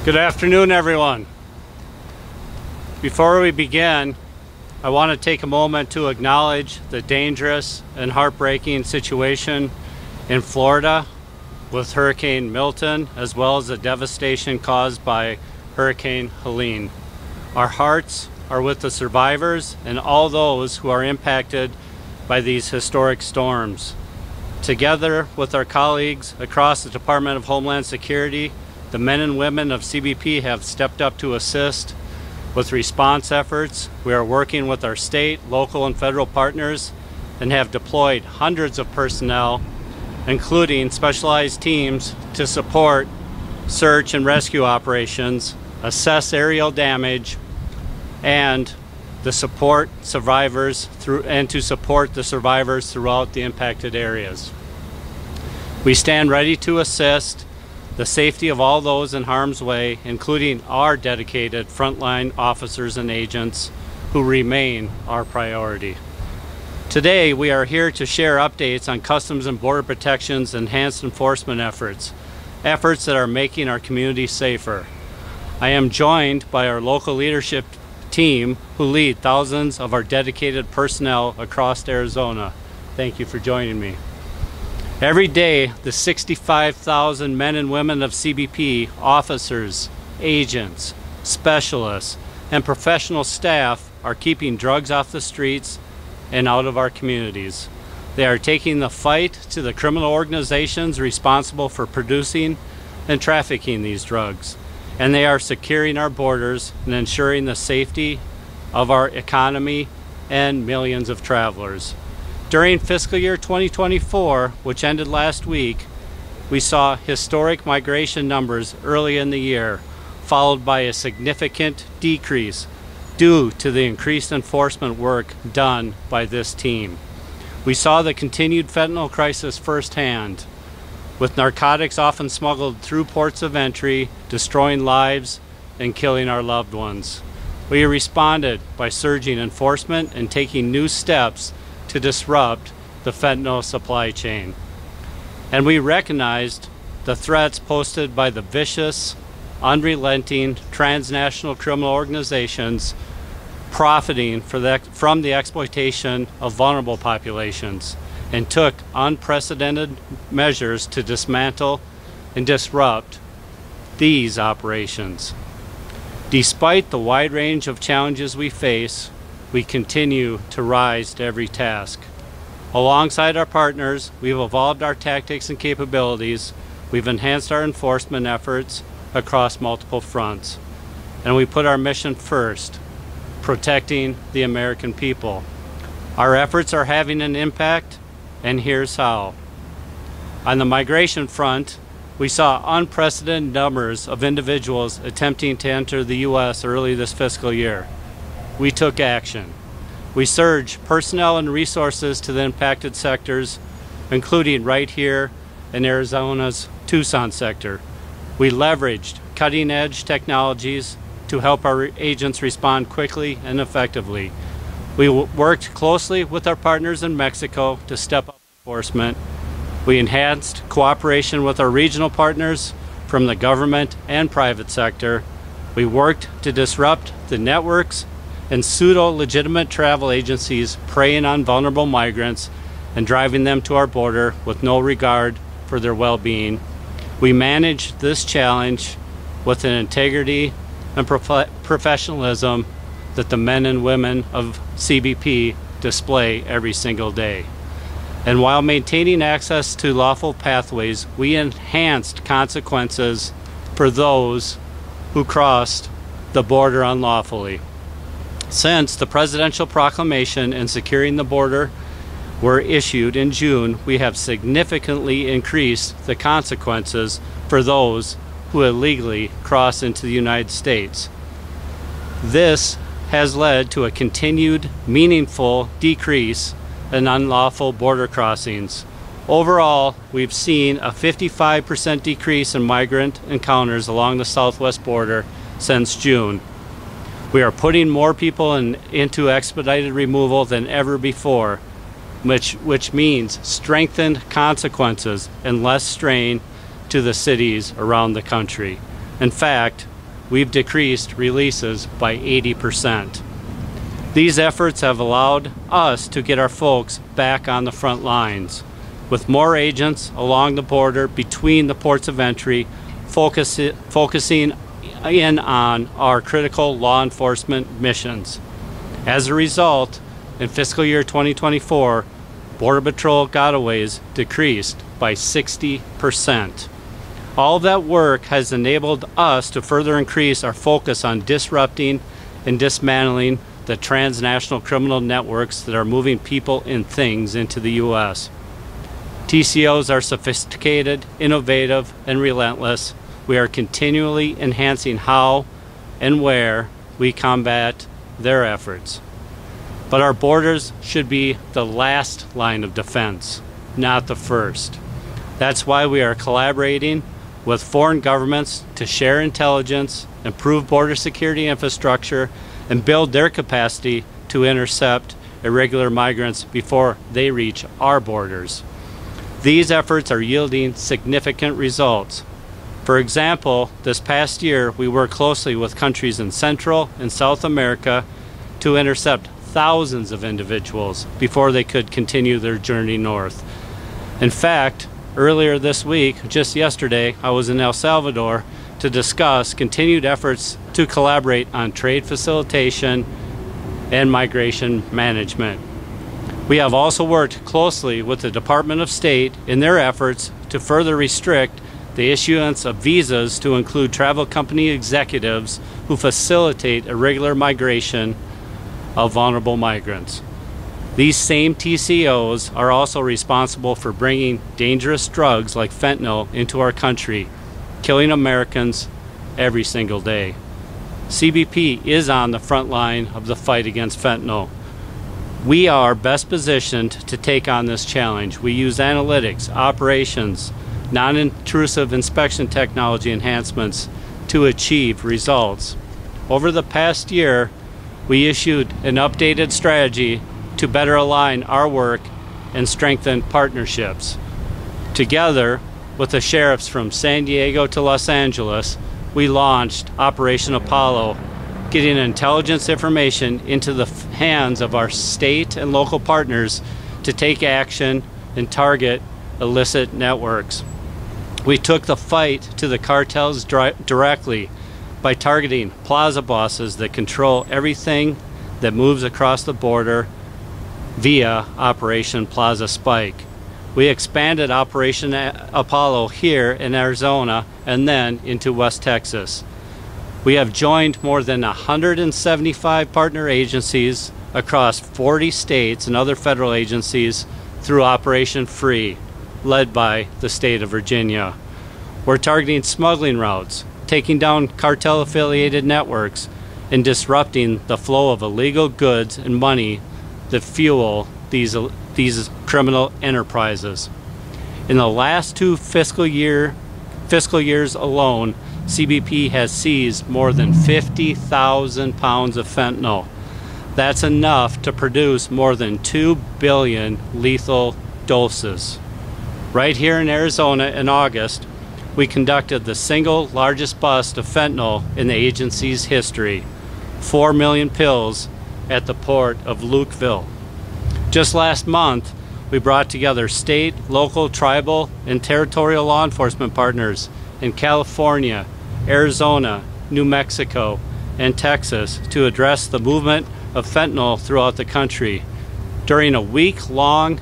Good afternoon, everyone. Before we begin, I want to take a moment to acknowledge the dangerous and heartbreaking situation in Florida with Hurricane Milton, as well as the devastation caused by Hurricane Helene. Our hearts are with the survivors and all those who are impacted by these historic storms. Together with our colleagues across the Department of Homeland Security, the men and women of CBP have stepped up to assist with response efforts. We are working with our state, local, and federal partners and have deployed hundreds of personnel, including specialized teams, to support search and rescue operations, assess aerial damage, and to support the survivors throughout the impacted areas. We stand ready to assist the safety of all those in harm's way, including our dedicated frontline officers and agents who remain our priority. Today, we are here to share updates on Customs and Border Protection's enhanced enforcement efforts that are making our community safer. I am joined by our local leadership team who lead thousands of our dedicated personnel across Arizona. Thank you for joining me. Every day, the 65,000 men and women of CBP, officers, agents, specialists, and professional staff are keeping drugs off the streets and out of our communities. They are taking the fight to the criminal organizations responsible for producing and trafficking these drugs, and they are securing our borders and ensuring the safety of our economy and millions of travelers. During fiscal year 2024, which ended last week, we saw historic migration numbers early in the year, followed by a significant decrease due to the increased enforcement work done by this team. We saw the continued fentanyl crisis firsthand, with narcotics often smuggled through ports of entry, destroying lives and killing our loved ones. We responded by surging enforcement and taking new steps to disrupt the fentanyl supply chain. And we recognized the threats posted by the vicious, unrelenting transnational criminal organizations profiting from the exploitation of vulnerable populations, and took unprecedented measures to dismantle and disrupt these operations. Despite the wide range of challenges we face, we continue to rise to every task. Alongside our partners, we've evolved our tactics and capabilities, we've enhanced our enforcement efforts across multiple fronts, and we put our mission first, protecting the American people. Our efforts are having an impact, and here's how. On the migration front, we saw unprecedented numbers of individuals attempting to enter the U.S. early this fiscal year. We took action. We surged personnel and resources to the impacted sectors, including right here in Arizona's Tucson sector. We leveraged cutting-edge technologies to help our agents respond quickly and effectively. We worked closely with our partners in Mexico to step up enforcement. We enhanced cooperation with our regional partners from the government and private sector. We worked to disrupt the networks and pseudo-legitimate travel agencies preying on vulnerable migrants and driving them to our border with no regard for their well-being. We managed this challenge with an integrity and professionalism that the men and women of CBP display every single day. And while maintaining access to lawful pathways, we enhanced consequences for those who crossed the border unlawfully. Since the presidential proclamation and securing the border were issued in June, we have significantly increased the consequences for those who illegally cross into the United States. This has led to a continued meaningful decrease in unlawful border crossings. Overall, we've seen a 55% decrease in migrant encounters along the southwest border since June. We are putting more people into expedited removal than ever before, which means strengthened consequences and less strain to the cities around the country. In fact, we've decreased releases by 80%. These efforts have allowed us to get our folks back on the front lines, with more agents along the border between the ports of entry, focusing in on our critical law enforcement missions. As a result, in fiscal year 2024, Border Patrol gotaways decreased by 60%. All of that work has enabled us to further increase our focus on disrupting and dismantling the transnational criminal networks that are moving people and things into the U.S. TCOs are sophisticated, innovative, and relentless. We are continually enhancing how and where we combat their efforts. But our borders should be the last line of defense, not the first. That's why we are collaborating with foreign governments to share intelligence, improve border security infrastructure, and build their capacity to intercept irregular migrants before they reach our borders. These efforts are yielding significant results. For example, this past year, we worked closely with countries in Central and South America to intercept thousands of individuals before they could continue their journey north. In fact, earlier this week, just yesterday, I was in El Salvador to discuss continued efforts to collaborate on trade facilitation and migration management. We have also worked closely with the Department of State in their efforts to further restrict the issuance of visas to include travel company executives who facilitate irregular migration of vulnerable migrants. These same TCOs are also responsible for bringing dangerous drugs like fentanyl into our country, killing Americans every single day. CBP is on the front line of the fight against fentanyl. We are best positioned to take on this challenge. We use analytics, operations, non-intrusive inspection technology enhancements to achieve results. Over the past year, we issued an updated strategy to better align our work and strengthen partnerships. Together with the sheriffs from San Diego to Los Angeles, we launched Operation Apollo, getting intelligence information into the hands of our state and local partners to take action and target illicit networks. We took the fight to the cartels directly by targeting plaza bosses that control everything that moves across the border via Operation Plaza Spike. We expanded Operation Apollo here in Arizona and then into West Texas. We have joined more than 175 partner agencies across 40 states and other federal agencies through Operation Free, led by the state of Virginia. We're targeting smuggling routes, taking down cartel-affiliated networks, and disrupting the flow of illegal goods and money that fuel these criminal enterprises. In the last two fiscal years alone, CBP has seized more than 50,000 pounds of fentanyl. That's enough to produce more than 2 billion lethal doses. Right here in Arizona in August, we conducted the single largest bust of fentanyl in the agency's history, 4 million pills at the port of Lukeville. Just last month, we brought together state, local, tribal, and territorial law enforcement partners in California, Arizona, New Mexico, and Texas to address the movement of fentanyl throughout the country. During a week-long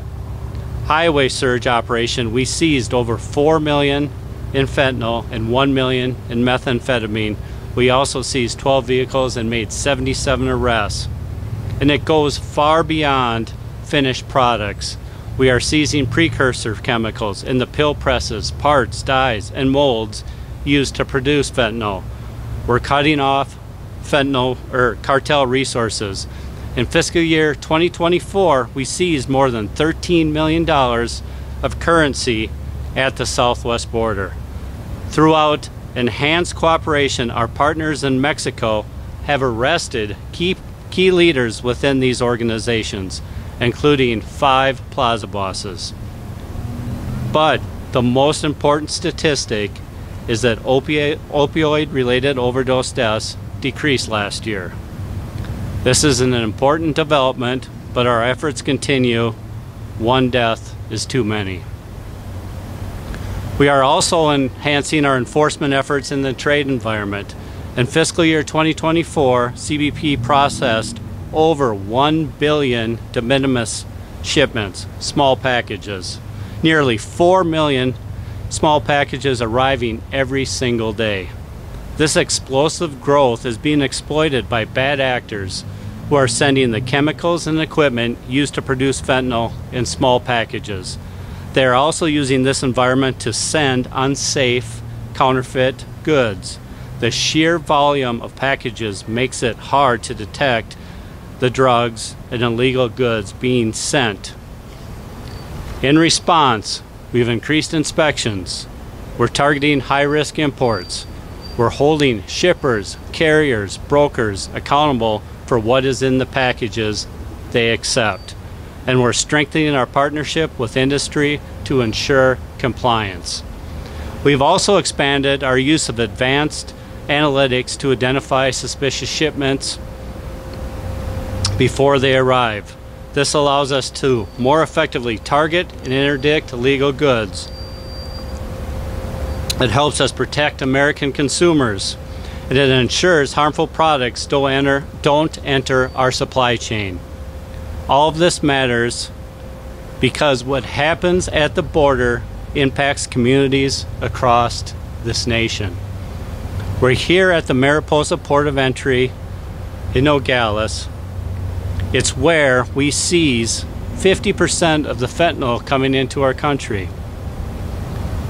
highway surge operation, we seized over 4 million in fentanyl and 1 million in methamphetamine. We also seized 12 vehicles and made 77 arrests. And it goes far beyond finished products. We are seizing precursor chemicals in the pill presses, parts, dyes, and molds used to produce fentanyl. We're cutting off fentanyl or cartel resources. In fiscal year 2024, we seized more than $13 million of currency at the southwest border. Throughout enhanced cooperation, our partners in Mexico have arrested key leaders within these organizations, including 5 plaza bosses. But the most important statistic is that opioid-related overdose deaths decreased last year. This is an important development, but our efforts continue. One death is too many. We are also enhancing our enforcement efforts in the trade environment. In fiscal year 2024, CBP processed over 1 billion de minimis shipments, small packages. Nearly 4 million small packages arriving every single day. This explosive growth is being exploited by bad actors who are sending the chemicals and equipment used to produce fentanyl in small packages. They are also using this environment to send unsafe, counterfeit goods. The sheer volume of packages makes it hard to detect the drugs and illegal goods being sent. In response, we've increased inspections. We're targeting high-risk imports. We're holding shippers, carriers, brokers accountable for what is in the packages they accept. And we're strengthening our partnership with industry to ensure compliance. We've also expanded our use of advanced analytics to identify suspicious shipments before they arrive. This allows us to more effectively target and interdict illegal goods. It helps us protect American consumers, and it ensures harmful products don't enter our supply chain. All of this matters because what happens at the border impacts communities across this nation. We're here at the Mariposa Port of Entry in Nogales. It's where we seize 50% of the fentanyl coming into our country.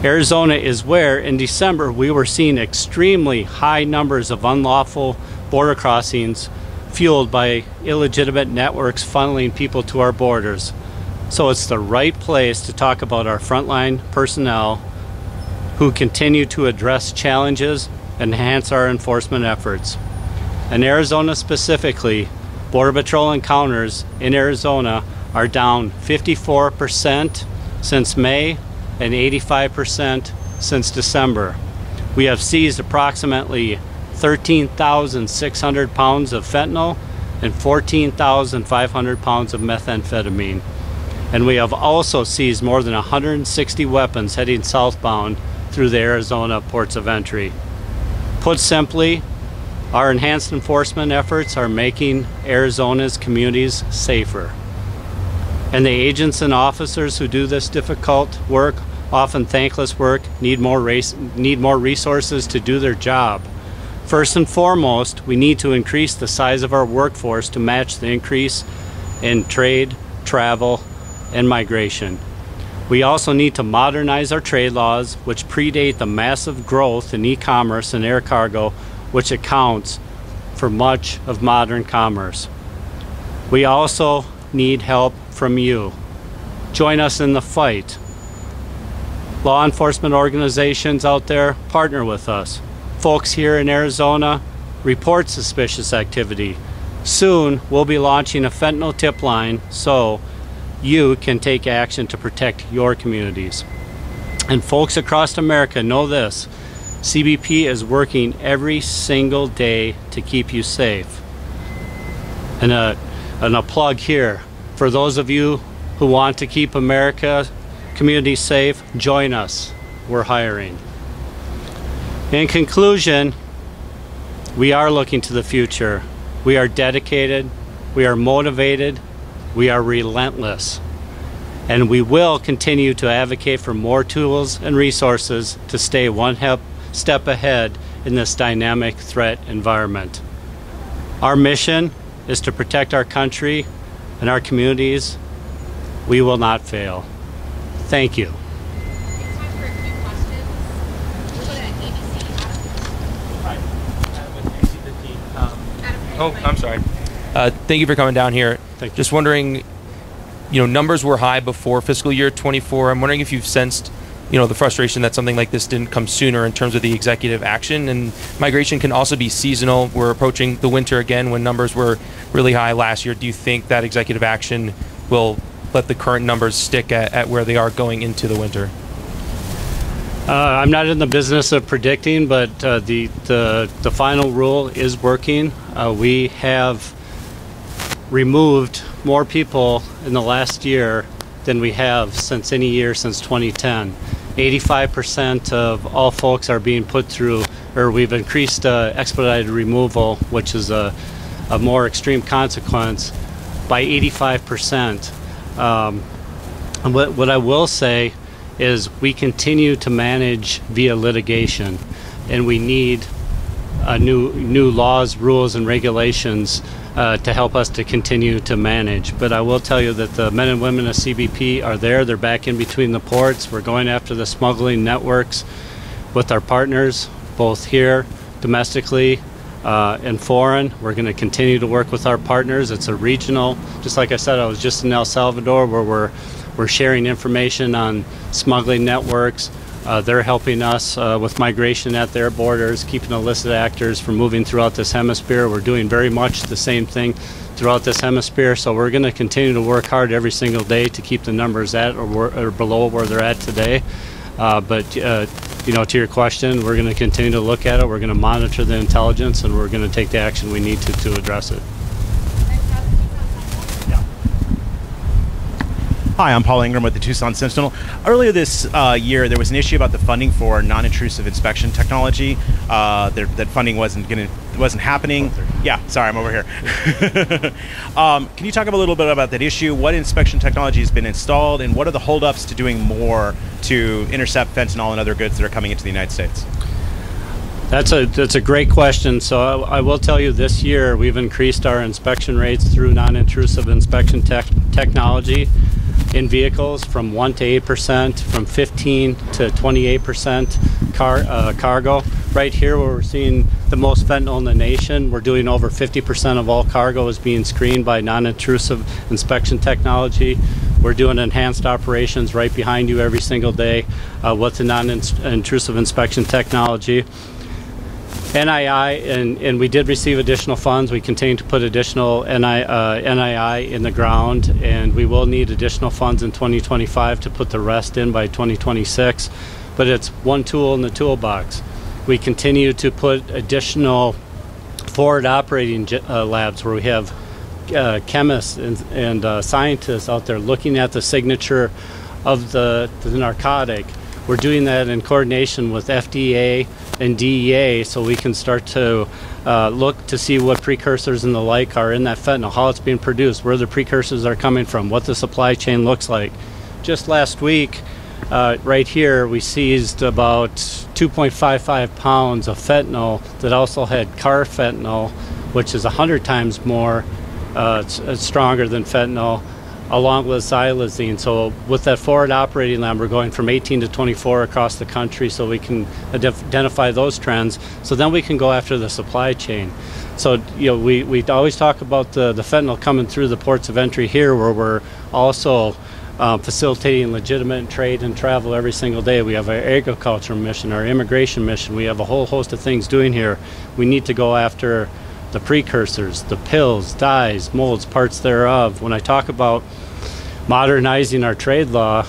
Arizona is where, in December, we were seeing extremely high numbers of unlawful border crossings fueled by illegitimate networks funneling people to our borders. So it's the right place to talk about our frontline personnel who continue to address challenges and enhance our enforcement efforts. In Arizona specifically, Border Patrol encounters in Arizona are down 54% since May and 85% since December. We have seized approximately 13,600 pounds of fentanyl and 14,500 pounds of methamphetamine. And we have also seized more than 160 weapons heading southbound through the Arizona ports of entry. Put simply, our enhanced enforcement efforts are making Arizona's communities safer. And the agents and officers who do this difficult work, often thankless work, need more resources to do their job. First and foremost, we need to increase the size of our workforce to match the increase in trade, travel, and migration. We also need to modernize our trade laws, which predate the massive growth in e-commerce and air cargo, which accounts for much of modern commerce. We also need help from you. Join us in the fight. Law enforcement organizations out there, partner with us. Folks here in Arizona, report suspicious activity. Soon, we'll be launching a fentanyl tip line so you can take action to protect your communities. And folks across America, know this: CBP is working every single day to keep you safe. And a plug here, for those of you who want to keep America communities safe, join us. We're hiring. In conclusion, we are looking to the future. We are dedicated, we are motivated, we are relentless. And we will continue to advocate for more tools and resources to stay one step ahead in this dynamic threat environment. Our mission is to protect our country and our communities. We will not fail. Thank you. Oh, I'm sorry. Thank you for coming down here. Thank you. Just wondering, numbers were high before fiscal year 24. I'm wondering if you've sensed, the frustration that something like this didn't come sooner in terms of the executive action. And migration can also be seasonal. We're approaching the winter again when numbers were really high last year. Do you think that executive action will let the current numbers stick at where they are going into the winter? I'm not in the business of predicting, but the final rule is working. We have removed more people in the last year than we have since any year since 2010. 85% of all folks are being put through, or we've increased expedited removal, which is a more extreme consequence, by 85%. And what I will say is we continue to manage via litigation, and we need new laws, rules, and regulations to help us to continue to manage. But I will tell you that the men and women of CBP are there. They're back in between the ports. We're going after the smuggling networks with our partners, both here domestically and foreign. We're going to continue to work with our partners. It's a regional, just like I said, I was just in El Salvador where we're sharing information on smuggling networks. They're helping us with migration at their borders, keeping illicit actors from moving throughout this hemisphere. We're doing very much the same thing throughout this hemisphere, so we're going to continue to work hard every single day to keep the numbers at or below where they're at today. But to your question, we're going to continue to look at it. We're going to monitor the intelligence, and we're going to take the action we need to address it. Hi, I'm Paul Ingram with the Tucson Sentinel. Earlier this year, there was an issue about the funding for non-intrusive inspection technology. That funding wasn't happening. Yeah, sorry, I'm over here. Can you talk a little bit about that issue? What inspection technology has been installed, and what are the holdups to doing more to intercept fentanyl and other goods that are coming into the United States? That's a great question. So I will tell you, this year we've increased our inspection rates through non-intrusive inspection technology in vehicles from 1 to 8%, from 15 to 28% cargo. Right here, where we're seeing the most fentanyl in the nation, we're doing over 50% of all cargo is being screened by non-intrusive inspection technology. We're doing enhanced operations right behind you every single day with the non-intrusive inspection technology. NII, and we did receive additional funds. We continue to put additional NII in the ground, and we will need additional funds in 2025 to put the rest in by 2026. But it's one tool in the toolbox. We continue to put additional forward operating labs where we have chemists and scientists out there looking at the signature of the narcotic. We're doing that in coordination with FDA and DEA, so we can start to look to see what precursors and the like are in that fentanyl, how it's being produced, where the precursors are coming from, what the supply chain looks like. Just last week, right here, we seized about 2.55 pounds of fentanyl that also had carfentanil, which is 100 times more stronger than fentanyl, along with xylazine. So with that forward operating lab, we're going from 18 to 24 across the country, so we can identify those trends. So then we can go after the supply chain. So we always talk about the fentanyl coming through the ports of entry here, where we're also facilitating legitimate trade and travel every single day. We have our agriculture mission, our immigration mission. We have a whole host of things doing here. We need to go after the precursors, the pills, dyes, molds, parts thereof. When I talk about modernizing our trade law,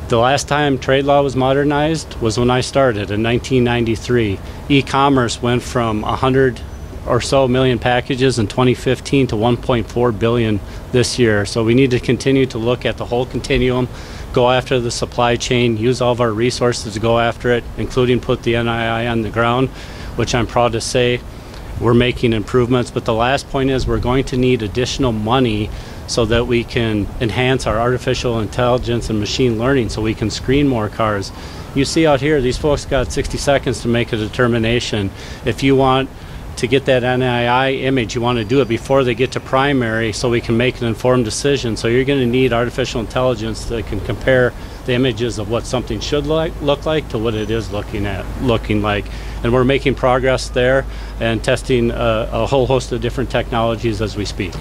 the last time trade law was modernized was when I started in 1993. E-commerce went from 100 or so million packages in 2015 to 1.4 billion this year. So we need to continue to look at the whole continuum, go after the supply chain, use all of our resources to go after it, including put the NII on the ground, which I'm proud to say we're making improvements. But the last point is we're going to need additional money so that we can enhance our artificial intelligence and machine learning, so we can screen more cars. You see out here, these folks got 60 seconds to make a determination. If you want to get that NII image, you want to do it before they get to primary, so we can make an informed decision. So you're going to need artificial intelligence that can compare the images of what something should look like to what it is looking like. And we're making progress there and testing a whole host of different technologies as we speak.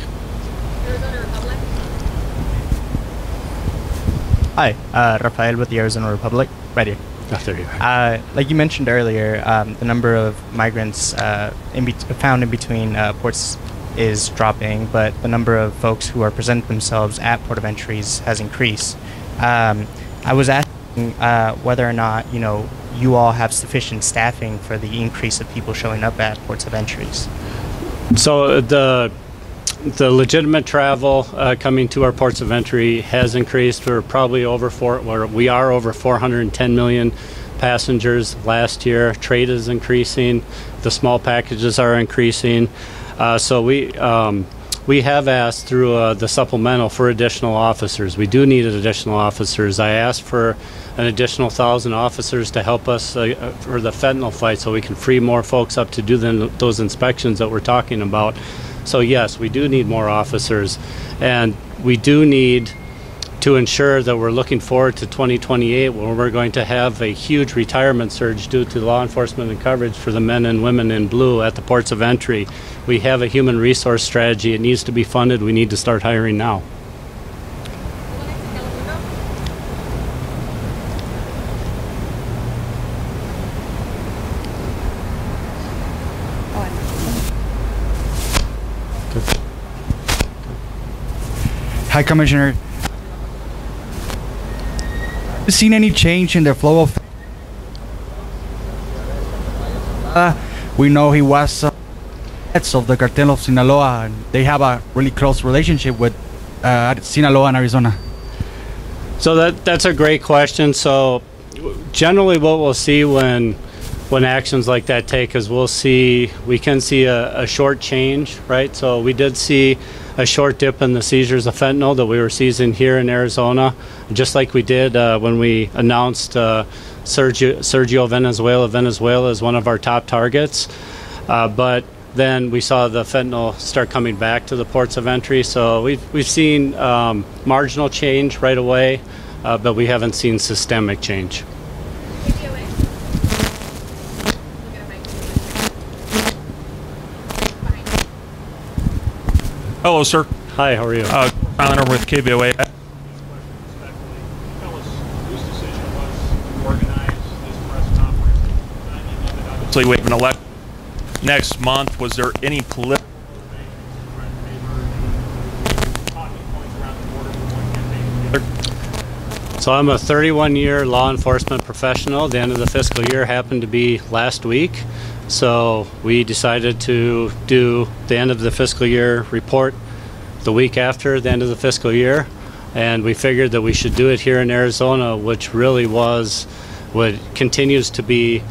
Hi, Rafael with the Arizona Republic, right here. There you are. Like you mentioned earlier, the number of migrants found in between ports is dropping, but the number of folks who are presenting themselves at port of entries has increased. I was asking whether or not, you all have sufficient staffing for the increase of people showing up at ports of entries? So the legitimate travel coming to our ports of entry has increased. We are over 410 million passengers last year. Trade is increasing. The small packages are increasing. So we have asked through the supplemental for additional officers. We do need additional officers. I asked for an additional 1,000 officers to help us for the fentanyl fight, so we can free more folks up to do those inspections that we're talking about. So yes, we do need more officers, and we do need to ensure that we're looking forward to 2028, when we're going to have a huge retirement surge due to law enforcement and coverage for the men and women in blue at the ports of entry. We have a human resource strategy. It needs to be funded. We need to start hiring now. Hi, Commissioner. Have you seen any change in the flow of... we know he was heads of the cartel of Sinaloa, and they have a really close relationship with Sinaloa and Arizona. So that's a great question. So generally what we'll see when actions like that take is we can see a short change, right? So we did see a short dip in the seizures of fentanyl that we were seizing here in Arizona, just like we did when we announced Sergio Venezuela. Venezuela is one of our top targets. But then we saw the fentanyl start coming back to the ports of entry. So we've seen marginal change right away, but we haven't seen systemic change. Hello, sir. Hi, how are you? Tyler with KBOA. So we have an election next month. Was there any political? So I'm a 31-year law enforcement professional. The end of the fiscal year happened to be last week. So we decided to do the end of the fiscal year report the week after the end of the fiscal year. And we figured that we should do it here in Arizona, which really continues to be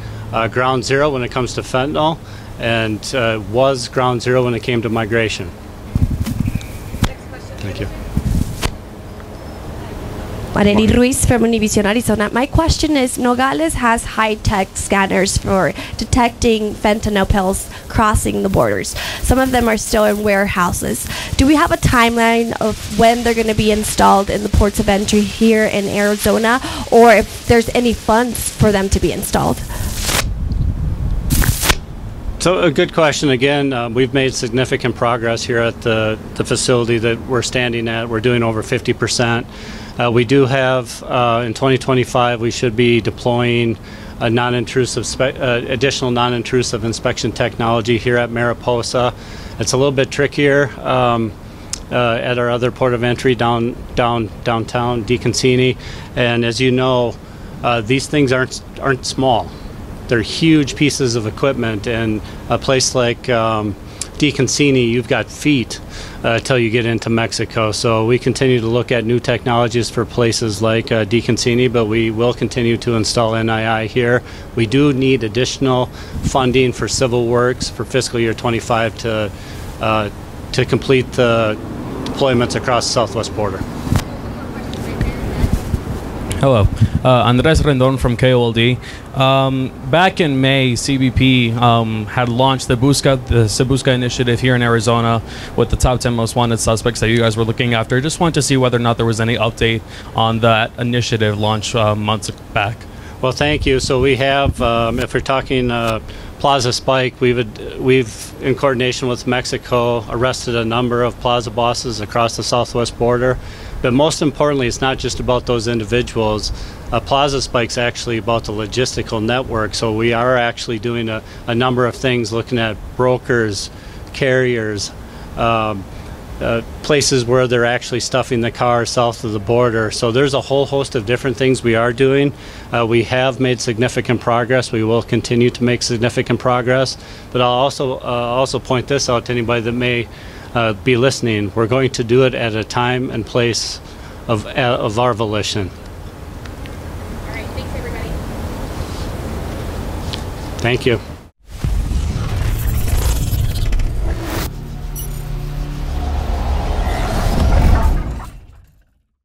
ground zero when it comes to fentanyl, and was ground zero when it came to migration. Next question. Thank you. Marely Ruiz from Univision, Arizona. My question is, Nogales has high-tech scanners for detecting fentanyl pills crossing the borders. Some of them are still in warehouses. Do we have a timeline of when they're going to be installed in the ports of entry here in Arizona, or if there's any funds for them to be installed? So a good question. Again, we've made significant progress here at the facility that we're standing at. We're doing over 50%. We do have, in 2025, we should be deploying a additional non-intrusive inspection technology here at Mariposa. It's a little bit trickier at our other port of entry downtown, DeConcini. And as you know, these things aren't small. They're huge pieces of equipment, and a place like DeConcini, you've got feet till you get into Mexico. So we continue to look at new technologies for places like DeConcini, but we will continue to install NII here. We do need additional funding for civil works for fiscal year 25 to complete the deployments across the southwest border. Hello, Andres Rendon from KOLD. Back in May, CBP had launched the Se Busca initiative here in Arizona with the top 10 most wanted suspects that you guys were looking after. Just wanted to see whether or not there was any update on that initiative launched months back. Well, thank you. So we have, if we're talking Plaza Spike, we've in coordination with Mexico arrested a number of plaza bosses across the southwest border. But most importantly, it's not just about those individuals. Plaza Spike's actually about the logistical network. So we are actually doing a number of things, looking at brokers, carriers, places where they're actually stuffing the cars south of the border. So there's a whole host of different things we are doing. We have made significant progress. We will continue to make significant progress. But I'll also point this out to anybody that may be listening. We're going to do it at a time and place of our volition. All right, thanks everybody. Thank you.